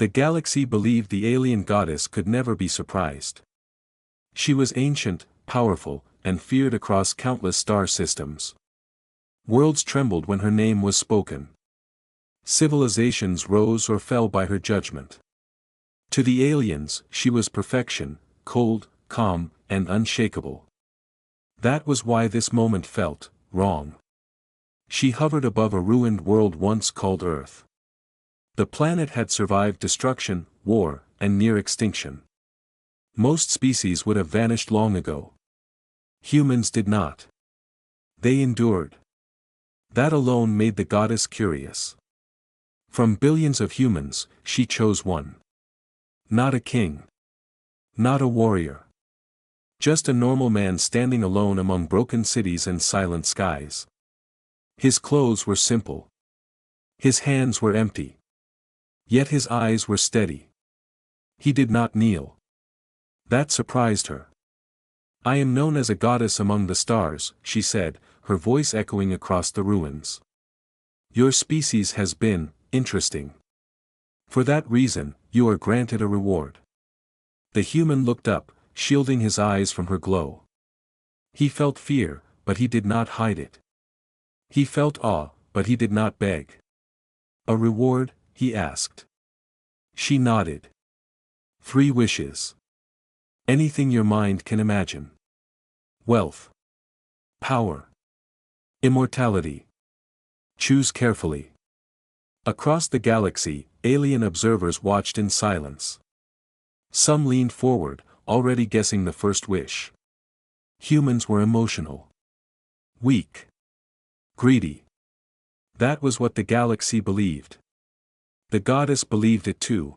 The galaxy believed the alien goddess could never be surprised. She was ancient, powerful, and feared across countless star systems. Worlds trembled when her name was spoken. Civilizations rose or fell by her judgment. To the aliens, she was perfection, cold, calm, and unshakable. That was why this moment felt wrong. She hovered above a ruined world once called Earth. The planet had survived destruction, war, and near extinction. Most species would have vanished long ago. Humans did not. They endured. That alone made the goddess curious. From billions of humans, she chose one. Not a king. Not a warrior. Just a normal man standing alone among broken cities and silent skies. His clothes were simple. His hands were empty. Yet his eyes were steady. He did not kneel. That surprised her. "I am known as a goddess among the stars," she said, her voice echoing across the ruins. "Your species has been interesting. For that reason, you are granted a reward." The human looked up, shielding his eyes from her glow. He felt fear, but he did not hide it. He felt awe, but he did not beg. "A reward?" he asked. She nodded. "3 wishes. Anything your mind can imagine. Wealth. Power. Immortality. Choose carefully." Across the galaxy, alien observers watched in silence. Some leaned forward, already guessing the first wish. Humans were emotional. Weak. Greedy. That was what the galaxy believed. The goddess believed it too.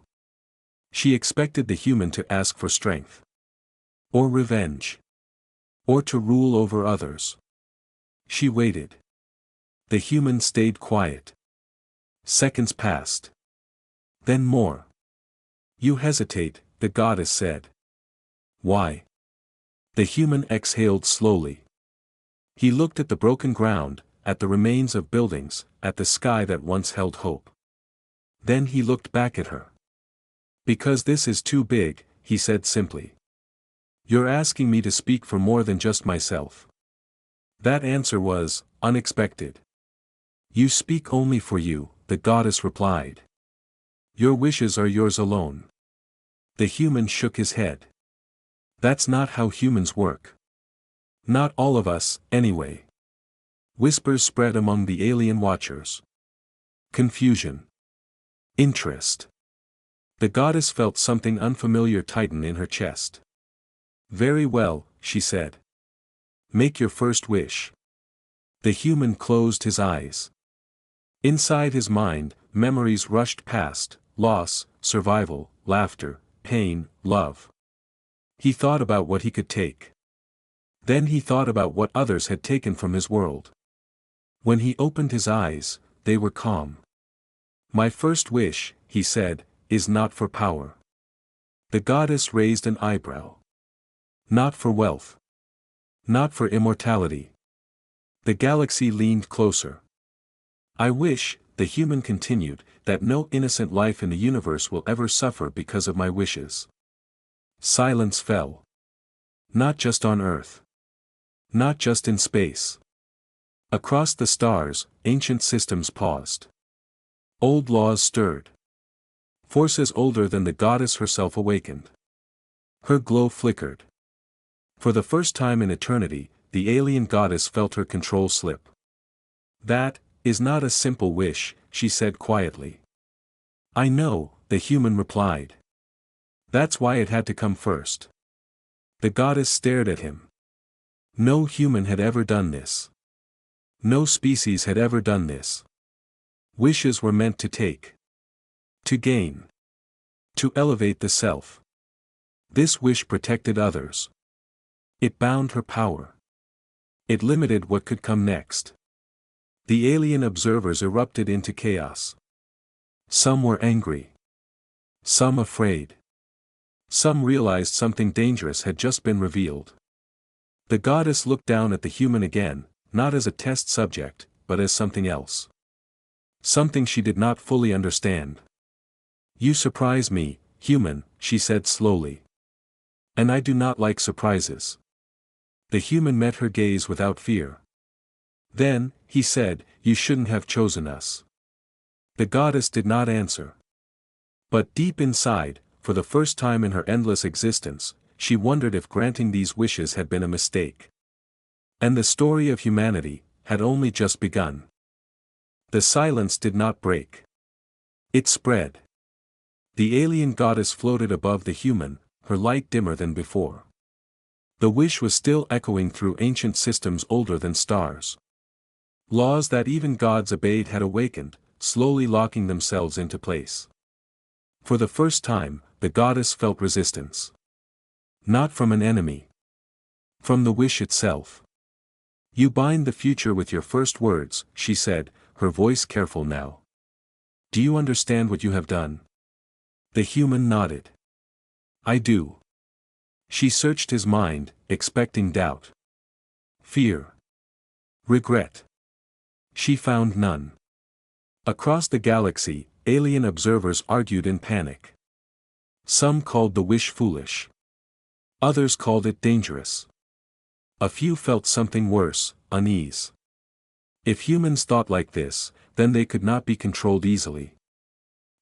She expected the human to ask for strength. Or revenge. Or to rule over others. She waited. The human stayed quiet. Seconds passed. Then more. "You hesitate," the goddess said. "Why?" The human exhaled slowly. He looked at the broken ground, at the remains of buildings, at the sky that once held hope. Then he looked back at her. "Because this is too big," he said simply. "You're asking me to speak for more than just myself." That answer was unexpected. "You speak only for you," the goddess replied. "Your wishes are yours alone." The human shook his head. "That's not how humans work. Not all of us, anyway." Whispers spread among the alien watchers. Confusion. Interest. The goddess felt something unfamiliar tighten in her chest. "Very well," she said. "Make your first wish." The human closed his eyes. Inside his mind, memories rushed past: loss, survival, laughter, pain, love. He thought about what he could take. Then he thought about what others had taken from his world. When he opened his eyes, they were calm. "My first wish," he said, "is not for power." The goddess raised an eyebrow. "Not for wealth. Not for immortality." The galaxy leaned closer. "I wish," the human continued, "that no innocent life in the universe will ever suffer because of my wishes." Silence fell. Not just on Earth. Not just in space. Across the stars, ancient systems paused. Old laws stirred. Forces older than the goddess herself awakened. Her glow flickered. For the first time in eternity, the alien goddess felt her control slip. "That is not a simple wish," she said quietly. "I know," the human replied. "That's why it had to come first." The goddess stared at him. No human had ever done this. No species had ever done this. Wishes were meant to take. To gain. To elevate the self. This wish protected others. It bound her power. It limited what could come next. The alien observers erupted into chaos. Some were angry. Some afraid. Some realized something dangerous had just been revealed. The goddess looked down at the human again, not as a test subject, but as something else. Something she did not fully understand. You surprise me, human, she said slowly. And I do not like surprises. The human met her gaze without fear. Then, he said, you shouldn't have chosen us. The goddess did not answer. But deep inside, for the first time in her endless existence, she wondered if granting these wishes had been a mistake. And the story of humanity had only just begun. The silence did not break. It spread. The alien goddess floated above the human, her light dimmer than before. The wish was still echoing through ancient systems older than stars. Laws that even gods obeyed had awakened, slowly locking themselves into place. For the first time, the goddess felt resistance. Not from an enemy. From the wish itself. You bind the future with your first words, she said, her voice careful now. Do you understand what you have done? The human nodded. I do. She searched his mind, expecting doubt. Fear. Regret. She found none. Across the galaxy, alien observers argued in panic. Some called the wish foolish. Others called it dangerous. A few felt something worse, unease. If humans thought like this, then they could not be controlled easily.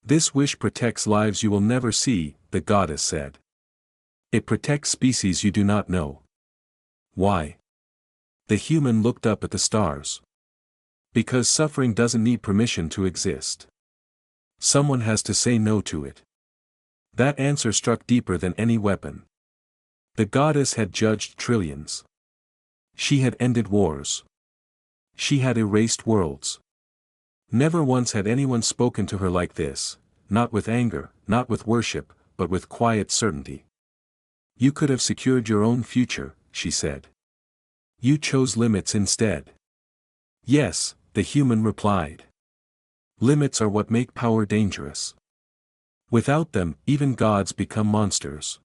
This wish protects lives you will never see, the goddess said. It protects species you do not know. Why? The human looked up at the stars. Because suffering doesn't need permission to exist. Someone has to say no to it. That answer struck deeper than any weapon. The goddess had judged trillions. She had ended wars. She had erased worlds. Never once had anyone spoken to her like this, not with anger, not with worship, but with quiet certainty. You could have secured your own future, she said. You chose limits instead. Yes, the human replied. Limits are what make power dangerous. Without them, even gods become monsters.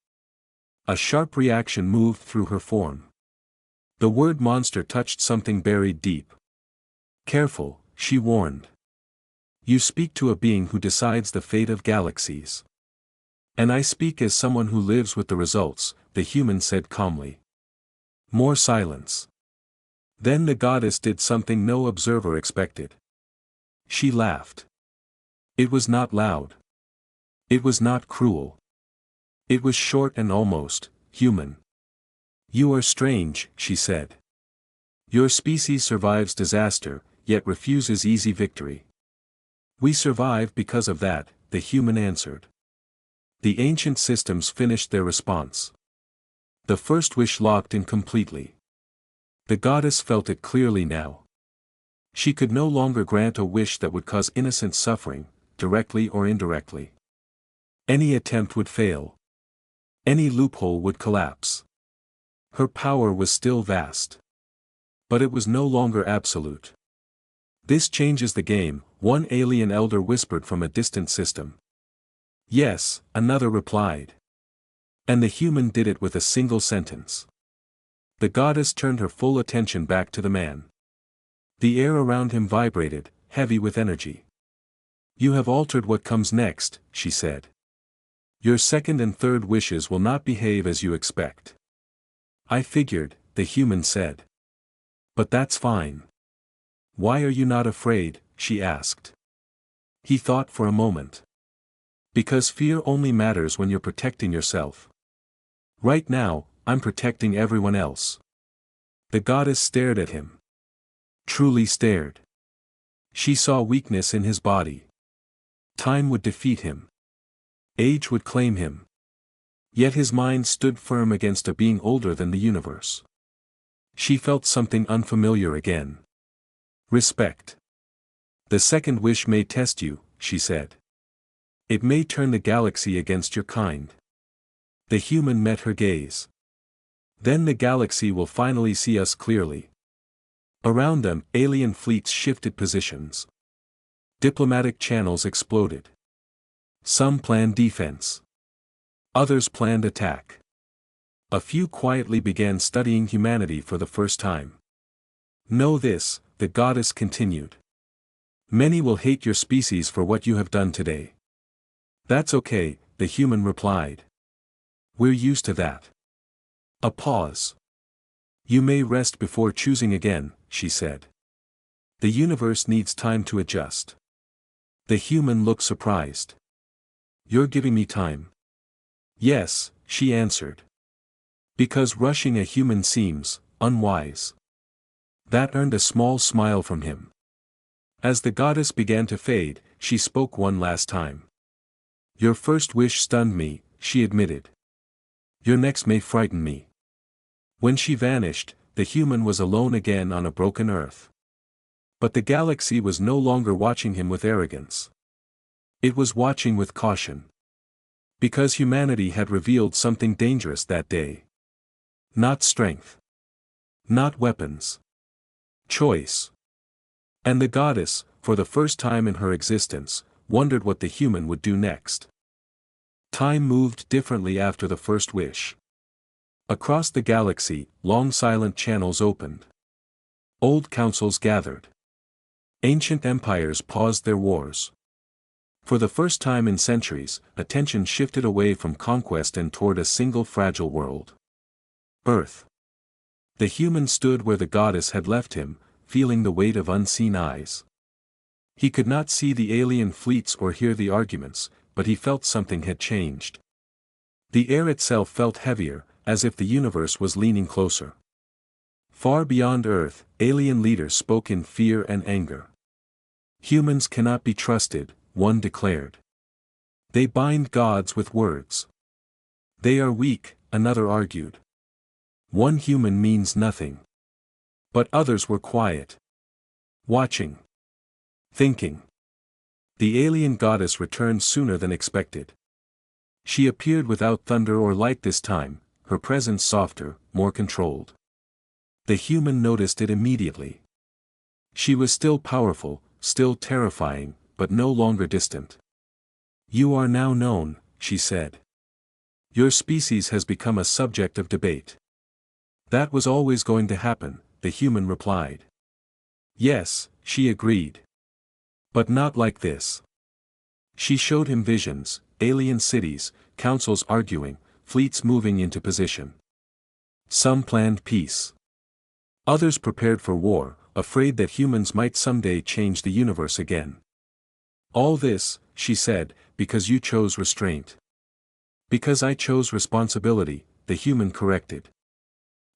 A sharp reaction moved through her form. The word monster touched something buried deep. Careful, she warned. You speak to a being who decides the fate of galaxies. And I speak as someone who lives with the results, the human said calmly. More silence. Then the goddess did something no observer expected. She laughed. It was not loud. It was not cruel. It was short and almost human. You are strange, she said. Your species survives disaster, yet refuses easy victory. We survive because of that, the human answered. The ancient systems finished their response. The first wish locked in completely. The goddess felt it clearly now. She could no longer grant a wish that would cause innocent suffering, directly or indirectly. Any attempt would fail. Any loophole would collapse. Her power was still vast. But it was no longer absolute. This changes the game, one alien elder whispered from a distant system. Yes, another replied. And the human did it with a single sentence. The goddess turned her full attention back to the man. The air around him vibrated, heavy with energy. You have altered what comes next, she said. Your second and third wishes will not behave as you expect. I figured, the human said. But that's fine. Why are you not afraid, she asked. He thought for a moment. Because fear only matters when you're protecting yourself. Right now, I'm protecting everyone else. The goddess stared at him. Truly stared. She saw weakness in his body. Time would defeat him. Age would claim him. Yet his mind stood firm against a being older than the universe. She felt something unfamiliar again. Respect. The second wish may test you, she said. It may turn the galaxy against your kind. The human met her gaze. Then the galaxy will finally see us clearly. Around them, alien fleets shifted positions. Diplomatic channels exploded. Some planned defense. Others planned attack. A few quietly began studying humanity for the first time. Know this, the goddess continued. Many will hate your species for what you have done today. That's okay, the human replied. We're used to that. A pause. You may rest before choosing again, she said. The universe needs time to adjust. The human looked surprised. You're giving me time. Yes, she answered. Because rushing a human seems unwise. That earned a small smile from him. As the goddess began to fade, she spoke one last time. Your first wish stunned me, she admitted. Your next may frighten me. When she vanished, the human was alone again on a broken earth. But the galaxy was no longer watching him with arrogance. It was watching with caution. Because humanity had revealed something dangerous that day. Not strength. Not weapons. Choice. And the goddess, for the first time in her existence, wondered what the human would do next. Time moved differently after the first wish. Across the galaxy, long silent channels opened. Old councils gathered. Ancient empires paused their wars. For the first time in centuries, attention shifted away from conquest and toward a single fragile world. Earth. The human stood where the goddess had left him, feeling the weight of unseen eyes. He could not see the alien fleets or hear the arguments, but he felt something had changed. The air itself felt heavier, as if the universe was leaning closer. Far beyond Earth, alien leaders spoke in fear and anger. Humans cannot be trusted, one declared. They bind gods with words. They are weak, another argued. One human means nothing. But others were quiet. Watching. Thinking. The alien goddess returned sooner than expected. She appeared without thunder or light this time, her presence softer, more controlled. The human noticed it immediately. She was still powerful, still terrifying, but no longer distant. You are now known, she said. Your species has become a subject of debate. That was always going to happen, the human replied. Yes, she agreed. But not like this. She showed him visions, alien cities, councils arguing, fleets moving into position. Some planned peace. Others prepared for war, afraid that humans might someday change the universe again. All this, she said, because you chose restraint. Because I chose responsibility, the human corrected.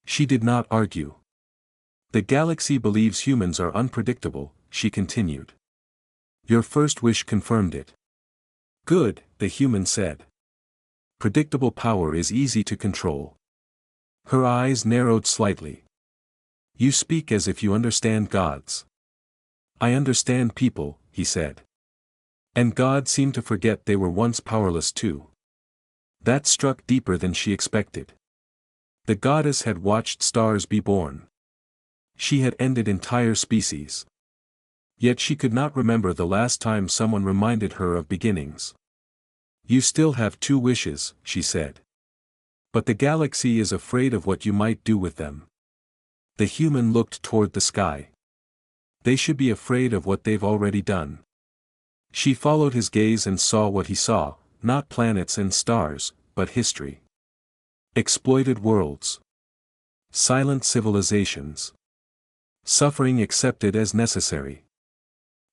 She did not argue. The galaxy believes humans are unpredictable, she continued. Your first wish confirmed it. Good, the human said. Predictable power is easy to control. Her eyes narrowed slightly. You speak as if you understand gods. I understand people, he said. And God seemed to forget they were once powerless too. That struck deeper than she expected. The goddess had watched stars be born. She had ended entire species. Yet she could not remember the last time someone reminded her of beginnings. You still have 2 wishes, she said. But the galaxy is afraid of what you might do with them. The human looked toward the sky. They should be afraid of what they've already done. She followed his gaze and saw what he saw, not planets and stars, but history. Exploited worlds. Silent civilizations. Suffering accepted as necessary.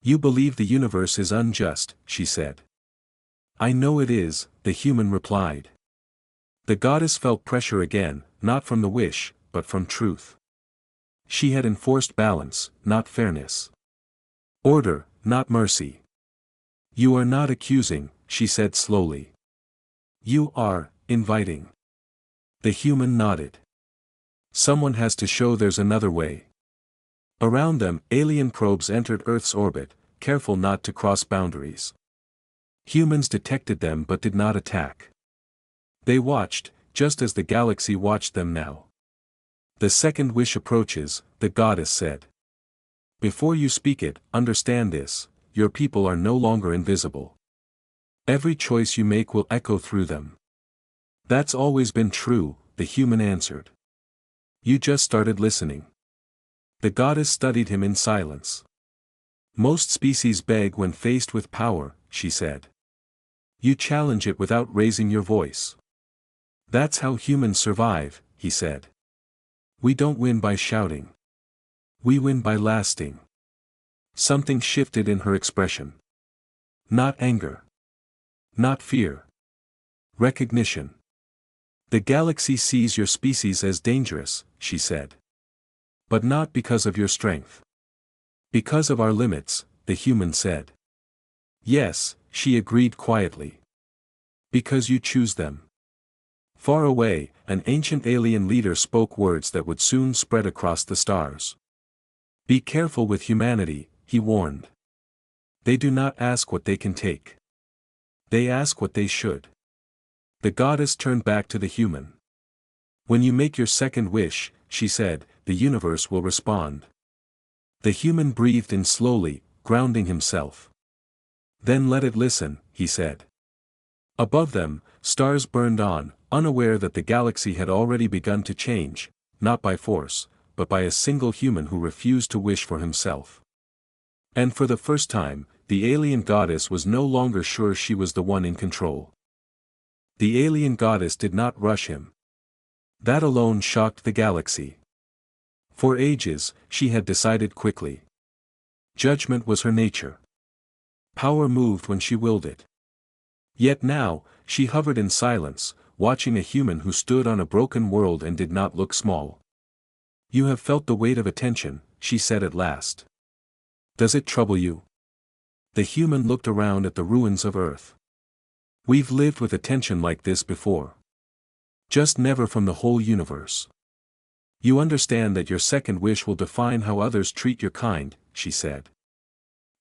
You believe the universe is unjust, she said. I know it is, the human replied. The goddess felt pressure again, not from the wish, but from truth. She had enforced balance, not fairness. Order, not mercy. You are not accusing, she said slowly. You are inviting. The human nodded. Someone has to show there's another way. Around them, alien probes entered Earth's orbit, careful not to cross boundaries. Humans detected them but did not attack. They watched, just as the galaxy watched them now. The second wish approaches, the goddess said. Before you speak it, understand this, your people are no longer invisible. Every choice you make will echo through them. That's always been true, the human answered. You just started listening. The goddess studied him in silence. Most species beg when faced with power, she said. You challenge it without raising your voice. That's how humans survive, he said. We don't win by shouting. We win by lasting. Something shifted in her expression. Not anger. Not fear. Recognition. The galaxy sees your species as dangerous, she said. But not because of your strength. Because of our limits, the human said. Yes, she agreed quietly. Because you choose them. Far away, an ancient alien leader spoke words that would soon spread across the stars. Be careful with humanity, he warned. They do not ask what they can take. They ask what they should. The goddess turned back to the human. When you make your second wish, she said, the universe will respond. The human breathed in slowly, grounding himself. Then let it listen, he said. Above them, stars burned on, unaware that the galaxy had already begun to change, not by force, but by a single human who refused to wish for himself. And for the first time, the alien goddess was no longer sure she was the one in control. The alien goddess did not rush him. That alone shocked the galaxy. For ages, she had decided quickly. Judgment was her nature. Power moved when she willed it. Yet now, she hovered in silence, watching a human who stood on a broken world and did not look small. You have felt the weight of attention, she said at last. Does it trouble you? The human looked around at the ruins of Earth. We've lived with attention like this before. Just never from the whole universe. You understand that your second wish will define how others treat your kind, she said.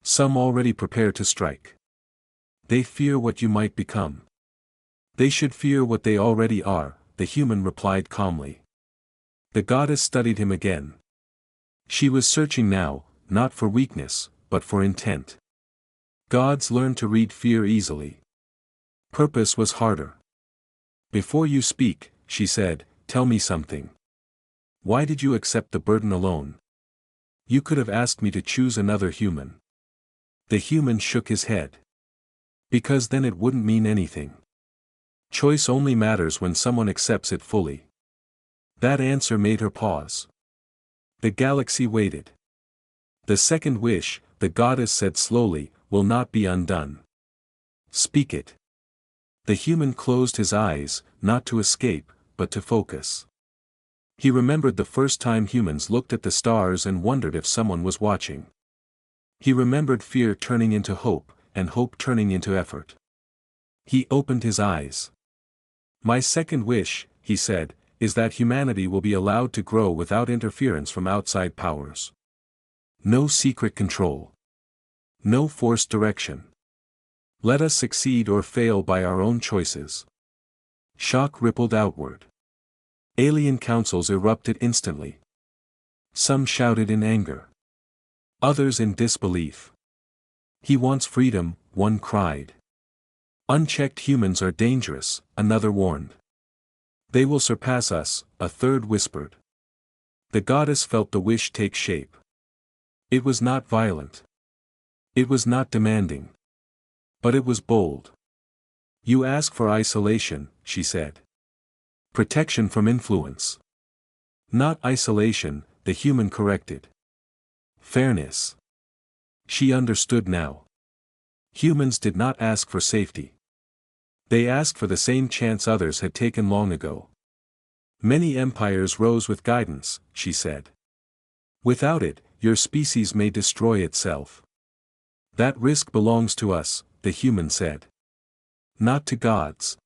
Some already prepare to strike. They fear what you might become. They should fear what they already are, the human replied calmly. The goddess studied him again. She was searching now, not for weakness, but for intent. Gods learn to read fear easily. Purpose was harder. Before you speak, she said, tell me something. Why did you accept the burden alone? You could have asked me to choose another human. The human shook his head. Because then it wouldn't mean anything. Choice only matters when someone accepts it fully. That answer made her pause. The galaxy waited. The second wish, the goddess said slowly, will not be undone. Speak it. The human closed his eyes, not to escape, but to focus. He remembered the first time humans looked at the stars and wondered if someone was watching. He remembered fear turning into hope, and hope turning into effort. He opened his eyes. My second wish, he said, is that humanity will be allowed to grow without interference from outside powers. No secret control. No forced direction. Let us succeed or fail by our own choices. Shock rippled outward. Alien councils erupted instantly. Some shouted in anger. Others in disbelief. He wants freedom, one cried. Unchecked humans are dangerous, another warned. They will surpass us, a third whispered. The goddess felt the wish take shape. It was not violent. It was not demanding. But it was bold. You ask for isolation, she said. Protection from influence. Not isolation, the human corrected. Fairness. She understood now. Humans did not ask for safety. They asked for the same chance others had taken long ago. Many empires rose with guidance, she said. Without it, your species may destroy itself. That risk belongs to us, the human said. Not to gods.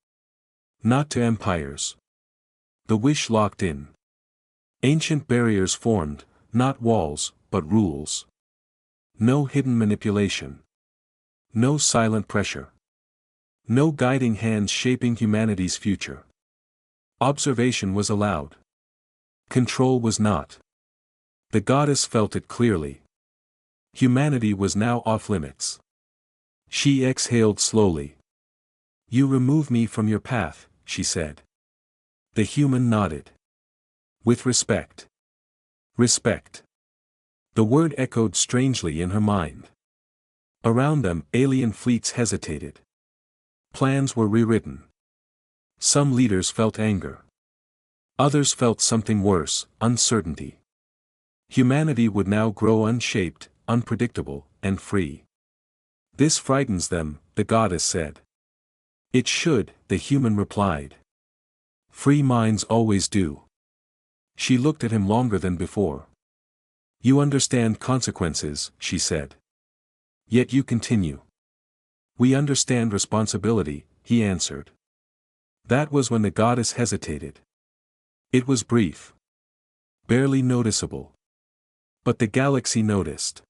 Not to empires. The wish locked in. Ancient barriers formed, not walls, but rules. No hidden manipulation. No silent pressure. No guiding hands shaping humanity's future. Observation was allowed. Control was not. The goddess felt it clearly. Humanity was now off limits. She exhaled slowly. You remove me from your path, she said. The human nodded. With respect. Respect. The word echoed strangely in her mind. Around them, alien fleets hesitated. Plans were rewritten. Some leaders felt anger. Others felt something worse, uncertainty. Humanity would now grow unshaped, unpredictable, and free. This frightens them, the goddess said. It should, the human replied. Free minds always do. She looked at him longer than before. You understand consequences, she said. Yet you continue. We understand responsibility, he answered. That was when the goddess hesitated. It was brief. Barely noticeable. But the galaxy noticed.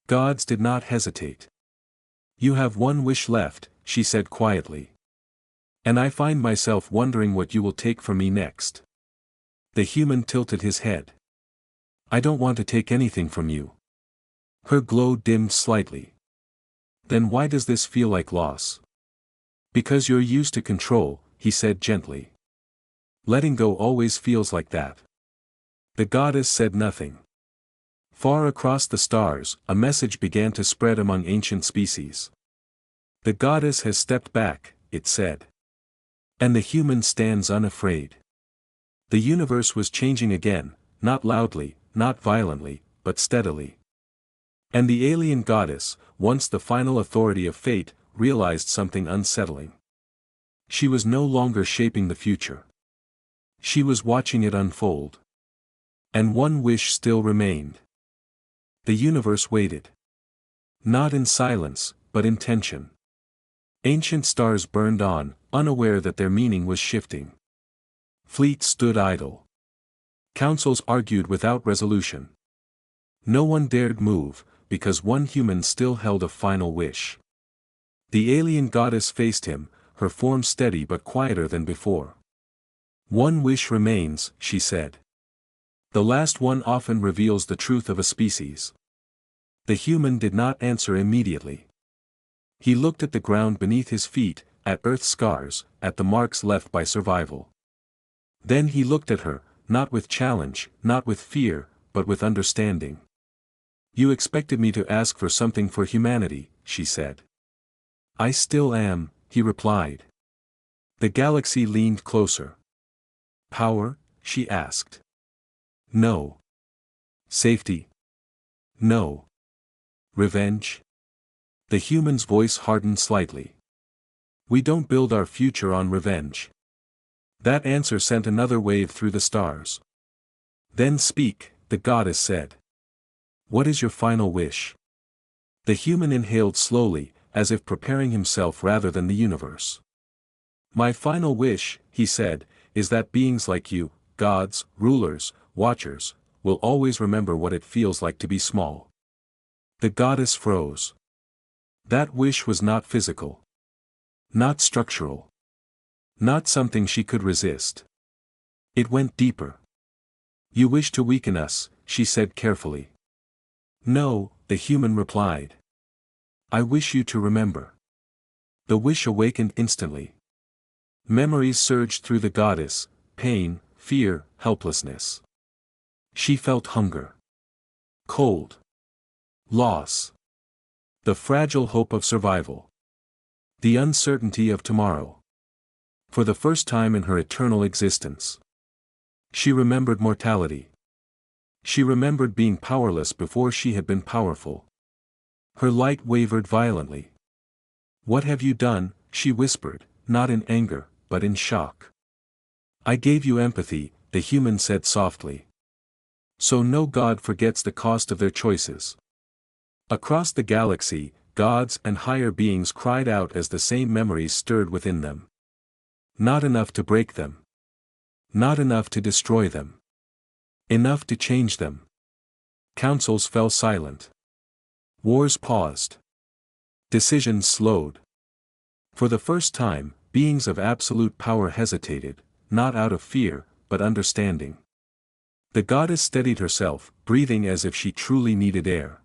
Gods did not hesitate. You have one wish left, she said quietly. And I find myself wondering what you will take from me next. The human tilted his head. I don't want to take anything from you. Her glow dimmed slightly. Then why does this feel like loss? Because you're used to control, he said gently. Letting go always feels like that. The goddess said nothing. Far across the stars, a message began to spread among ancient species. The goddess has stepped back, it said. And the human stands unafraid. The universe was changing again, not loudly, not violently, but steadily. And the alien goddess, once the final authority of fate, realized something unsettling. She was no longer shaping the future. She was watching it unfold. And one wish still remained. The universe waited. Not in silence, but in tension. Ancient stars burned on, unaware that their meaning was shifting. Fleets stood idle. Councils argued without resolution. No one dared move, because one human still held a final wish. The alien goddess faced him, her form steady but quieter than before. One wish remains, she said. The last one often reveals the truth of a species. The human did not answer immediately. He looked at the ground beneath his feet, at Earth's scars, at the marks left by survival. Then he looked at her, not with challenge, not with fear, but with understanding. You expected me to ask for something for humanity, she said. I still am, he replied. The galaxy leaned closer. Power? She asked. No. Safety? No. Revenge? The human's voice hardened slightly. We don't build our future on revenge. That answer sent another wave through the stars. Then speak, the goddess said. What is your final wish? The human inhaled slowly, as if preparing himself rather than the universe. My final wish, he said, is that beings like you, gods, rulers, watchers, will always remember what it feels like to be small. The goddess froze. That wish was not physical. Not structural. Not something she could resist. It went deeper. You wish to weaken us, she said carefully. No, the human replied. I wish you to remember. The wish awakened instantly. Memories surged through the goddess, pain, fear, helplessness. She felt hunger. Cold. Loss. The fragile hope of survival. The uncertainty of tomorrow. For the first time in her eternal existence. She remembered mortality. She remembered being powerless before she had been powerful. Her light wavered violently. What have you done? She whispered, not in anger, but in shock. I gave you empathy, the human said softly. So no god forgets the cost of their choices. Across the galaxy, gods and higher beings cried out as the same memories stirred within them. Not enough to break them. Not enough to destroy them. Enough to change them. Councils fell silent. Wars paused. Decisions slowed. For the first time, beings of absolute power hesitated, not out of fear, but understanding. The goddess steadied herself, breathing as if she truly needed air.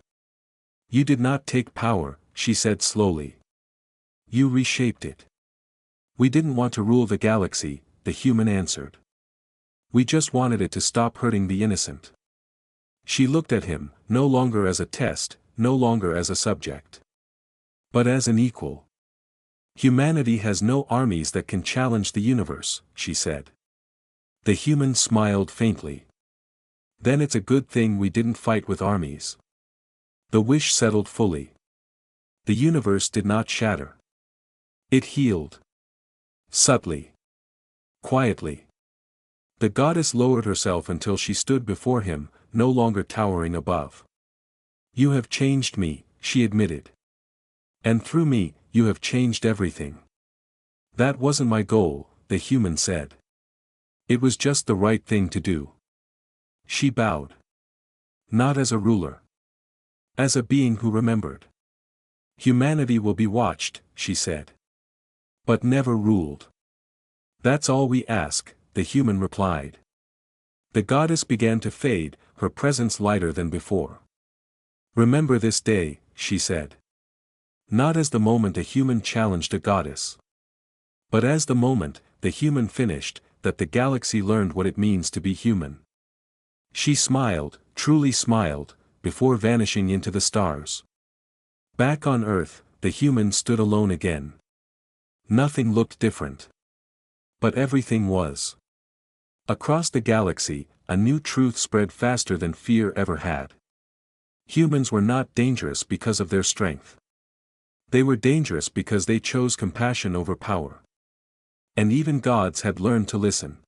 You did not take power, she said slowly. You reshaped it. We didn't want to rule the galaxy, the human answered. We just wanted it to stop hurting the innocent. She looked at him, no longer as a test, no longer as a subject. But as an equal. Humanity has no armies that can challenge the universe, she said. The human smiled faintly. Then it's a good thing we didn't fight with armies. The wish settled fully. The universe did not shatter. It healed. Subtly. Quietly. The goddess lowered herself until she stood before him, no longer towering above. You have changed me, she admitted. And through me, you have changed everything. That wasn't my goal, the human said. It was just the right thing to do. She bowed. Not as a ruler. As a being who remembered. Humanity will be watched, she said. But never ruled. That's all we ask, the human replied. The goddess began to fade, her presence lighter than before. Remember this day, she said. Not as the moment a human challenged a goddess. But as the moment, the human finished, that the galaxy learned what it means to be human. She smiled, truly smiled, before vanishing into the stars. Back on Earth, the human stood alone again. Nothing looked different. But everything was. Across the galaxy, a new truth spread faster than fear ever had. Humans were not dangerous because of their strength. They were dangerous because they chose compassion over power. And even gods had learned to listen.